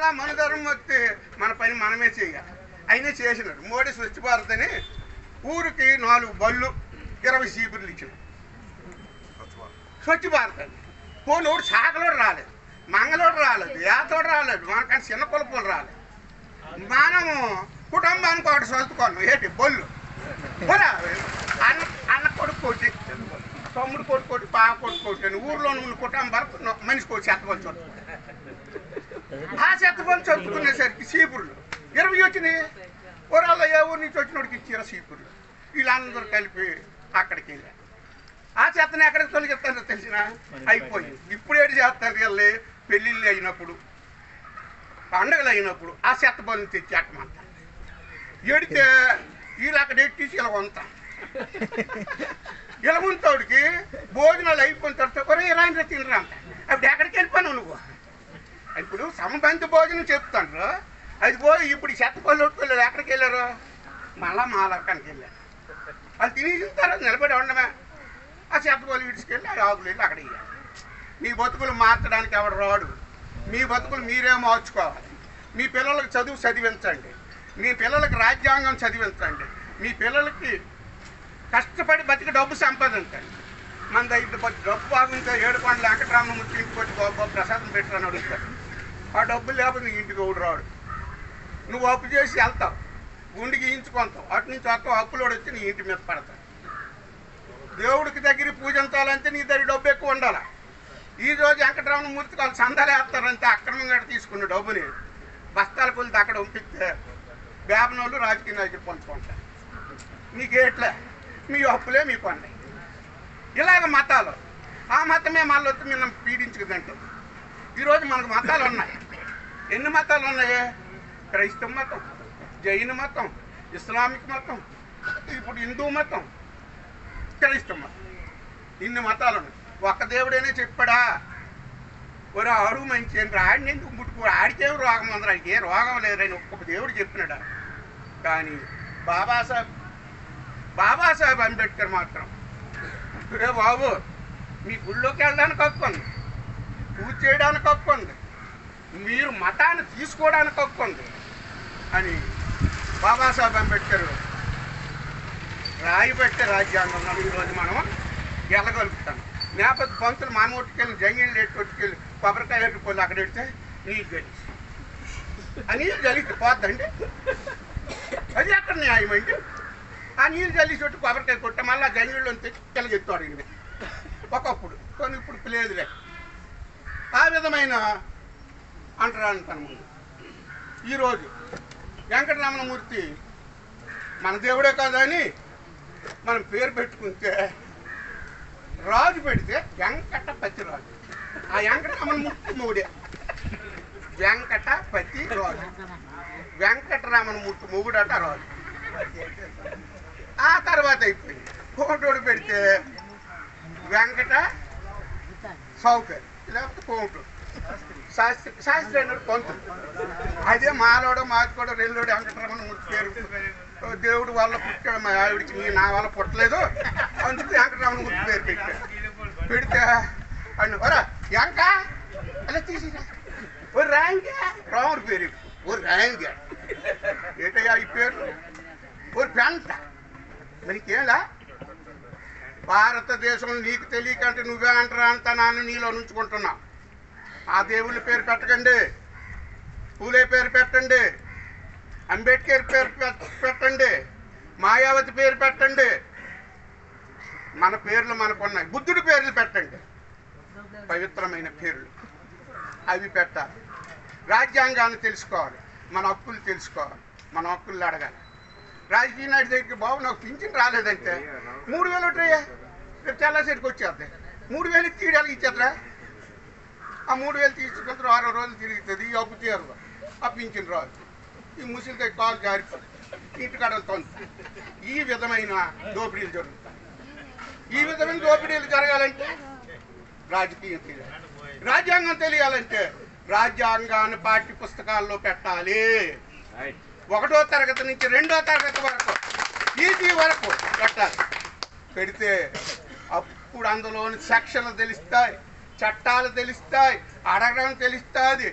మళ్ళా మనధర్మం వస్తే మన పని మనమే చేయాలి. అయినా చేసినారు. మోడీ స్వచ్ఛ భారత్ అని ఊరికి 4 బళ్ళు 20 సీపుర్లు ఇచ్చినారు. స్వచ్ఛ భారత్ అని పోనోడు సాగలోడు రాలేదు, మంగళోడు రాలేదు, యాతోడు రాలేదు, మనకంటే చిన్న కులపోలు రాలేదు. మనము కుటుంబానికి ఒకటి సొంతుకున్నాం. ఏంటి బొల్లు అన్న కొడుకు కోటి, తమ్ముడు కొడుకు కోటి, పాప కొడుకు కోటి అని ఊర్లో ఉన్న కుటుంబం మనిషి కోటి చెత్తపల్లి చదువు. ఆ చెత్తపల్లి చదువుకునేసరికి సీపుర్లు 20 వచ్చినాయి. ఊరాల్లో ఏ ఊరి నుంచి వచ్చినోడికి ఇచ్చారు సీపుర్లు. వీళ్ళందరూ కలిపి అక్కడికి వెళ్ళారు. ఆ చెత్తని ఎక్కడికి తొలగిస్తారో తెలిసిన అయిపోయింది. ఇప్పుడు ఏడు చేస్తారు వెళ్ళి పెళ్ళిళ్ళు అయినప్పుడు, పండుగలు అయినప్పుడు ఆ చెత్త బదులు తెచ్చి అట్టమంట ఎడితే వీళ్ళు అక్కడ ఎట్టేసి ఇలా ఉంటాం. ఇలా ఉంటాడికి భోజనాలు అయిపోయిన తర్వాత ఒరే ఇలాంటి తినరా అంట. అప్పుడు ఎక్కడికి వెళ్ళిపోయావు నువ్వు? ఇప్పుడు సంబంధ భోజనం చెప్తాను. అది పోయి ఇప్పుడు చెత్త పళ్ళు వెళ్ళారు. ఎక్కడికి వెళ్ళారు? మళ్ళా మాలకానికి వెళ్ళారు. అది తినేసిన తర్వాత నిలబడి ఉండమే. ఆ చెత్త పళ్ళు విడిచుకెళ్ళి ఆ ఆకులు వెళ్ళి అక్కడ వెళ్ళారు. మీ బతుకులు మార్చడానికి ఎవడు రాడు. మీ బతుకులు మీరే మార్చుకోవాలి. మీ పిల్లలకు చదువు చదివించండి, మీ పిల్లలకి రాజ్యాంగం చదివించండి, మీ పిల్లలకి కష్టపడి బతికి డబ్బు సంపాదించండి. మన దగ్గర డబ్బు బాగుంటే 7 కొండల వెంకటరామమూర్తి ఇంటికి వచ్చి బాబు ప్రసాదం పెట్టారని అడుగుతాడు. ఆ డబ్బులు లేకపోతే నీ ఇంటికి ఎవడు రాడు. నువ్వు అప్పు చేసి వెళ్తావు, గుండికి ఈయించుకుంటావు, అటు నుంచి వస్తావు, అప్పులోడు వచ్చి నీ ఇంటి మీద పడతావు. దేవుడికి దగ్గర పూజించాలంటే నీ దగ్గర డబ్బు ఎక్కువ ఉండాలి. ఈరోజు వెంకటరామమూర్తికి వాళ్ళు సందాలు వేస్తారంటే అక్రమంగా తీసుకున్న డబ్బుని బస్తాల కొలితే అక్కడ పంపిస్తే వేపనోళ్ళు రాజకీయ నాయకులు పంచుకుంటారు. మీకు ఎట్లా మీ అప్పులే మీకు ఉన్నాయి. ఇలాగ మతాలు, ఆ మతమే మళ్ళీ వచ్చి మేము పీడించుకుందంటాం. ఈరోజు మనకు మతాలు ఉన్నాయి. ఎన్ని మతాలు ఉన్నాయి? క్రైస్తవ మతం, జైన మతం, ఇస్లామిక్ మతం, ఇప్పుడు హిందూ మతం, క్రైస్తవ మతం, ఇన్ని మతాలు ఉన్నాయి. ఒక్క దేవుడైనా చెప్పాడా ఒరే ఆడు మంచి అని ఆడిని ఎందుకు ముట్టుకో, ఆడికేం రోగం ఉందని, ఆడికి ఏ రోగం లేదని ఒక్కొక్క దేవుడు చెప్పినాడా? కానీ బాబాసాహెబ్ అంబేద్కర్ మాత్రం రే బాబు మీ గుళ్ళోకి వెళ్ళడానికి హక్కు ఉంది, పూజ చేయడానికి హక్కు ఉంది, మీరు మతాన్ని తీసుకోవడానికి హక్కు ఉంది అని బాబాసాహెబ్ అంబేద్కర్ రాయిపెట్టే రాజ్యాంగంలో ఈరోజు మనం గెలగలుగుతాం. లేకపోతే పంతులు మామూటికెళ్ళి జంగిళ్ళు ఎట్టుకొట్టుకెళ్ళి కొబ్బరికాయ ఎట్టుకోవాలి అక్కడ పెడితే నీళ్ళు గలిసి ఆ నీళ్ళు గలిసి పోద్దండి. అది అక్కడ న్యాయం అంటే ఆ నీళ్ళు జల్లి చుట్టూ కొబ్బరికాయ కొట్ట మళ్ళీ జంగిళ్ళు తెచ్చి కెలగెత్తాడు ఇది ఒకప్పుడు. కొన్ని ఇప్పుడు లేదులే. ఆ విధమైన అంటరానితనం ఉంది. ఈరోజు వెంకటరమణమూర్తి మన దేవుడే కాదని మనం పేరు పెట్టుకుంటే రాజు పెడితే వెంకటపతి రాజు. ఆ వెంకటరమణమూర్తి మూడే వెంకటపతి రాజు, వెంకటరమణమూర్తి మొగుడట రాజు. ఆ తర్వాత అయిపోయింది. కోటోడు పెడితే వెంకట సౌకర్యం, లేకపోతే కోటోడు శాస్త్రి అన్నాడు పంతులు. అదే మాలోడు మాకోడు రెల్లోడు వెంకటరమణమూర్తి పేరు దేవుడు వల్ల పుట్టాడు, మా ఆవిడికి నా వల్ల పుట్టలేదు అందుకు వెంకటరమణమూర్తి పేరు పెట్టాడు. పెడితే అన్న ఒరా వెంక అలా తీసిరా ఓ రాంగా రాముడి పేరు ఓ రాంగా ఏంటయ్యా ఈ పేరు ఓ పెంట మరికేలా భారతదేశంలో నీకు తెలియకంటే నువ్వే అంటారా అంత నాన్న నీలో నుంచుకుంటున్నావు. ఆ దేవుళ్ళ పేరు పెట్టకండి, పూలే పేరు పెట్టండి, అంబేద్కర్ పేరు పెట్టండి, మాయావతి పేరు పెట్టండి. మన పేర్లు మనకున్నాయి. బుద్ధుడి పేర్లు పెట్టండి, పవిత్రమైన పేర్లు అవి పెట్టాలి. రాజ్యాంగాన్ని తెలుసుకోవాలి, మన హక్కులు తెలుసుకోవాలి, మన హక్కులు అడగాలి. రాజకీయ నాయుడు దగ్గరికి బాబు నాకు పింఛన్ రాలేదంటే 3000 ఉంటాయా రేపు తెల్లసరికి వచ్చేద్ది. 3000 తీయడానికి ఇచ్చేద్దరా? ఆ 3000 తీసుకుంటే 6 రోజులు తిరుగుతుంది. ఈ అప్పు తీరదు, ఆ పింఛన్ రాదు. ఈ ముసలికి కాలు జారిపోతుంది, ఇంటికాడ తొంత. ఈ విధమైన దోపిడీలు జరుగుతాయి. ఈ విధమైన దోపిడీలు జరగాలంటే రాజకీయం తెలియాలి, రాజ్యాంగం తెలియాలంటే రాజ్యాంగాన్ని పాఠ్య పుస్తకాల్లో పెట్టాలి. 1వ తరగతి నుంచి 2వ తరగతి వరకు ఈజీ వరకు పెట్టాలి. పెడితే అప్పుడు అందులోని సెక్షన్లు తెలుస్తాయి, చట్టాలు తెలుస్తాయి, అడగడం తెలుస్తుంది.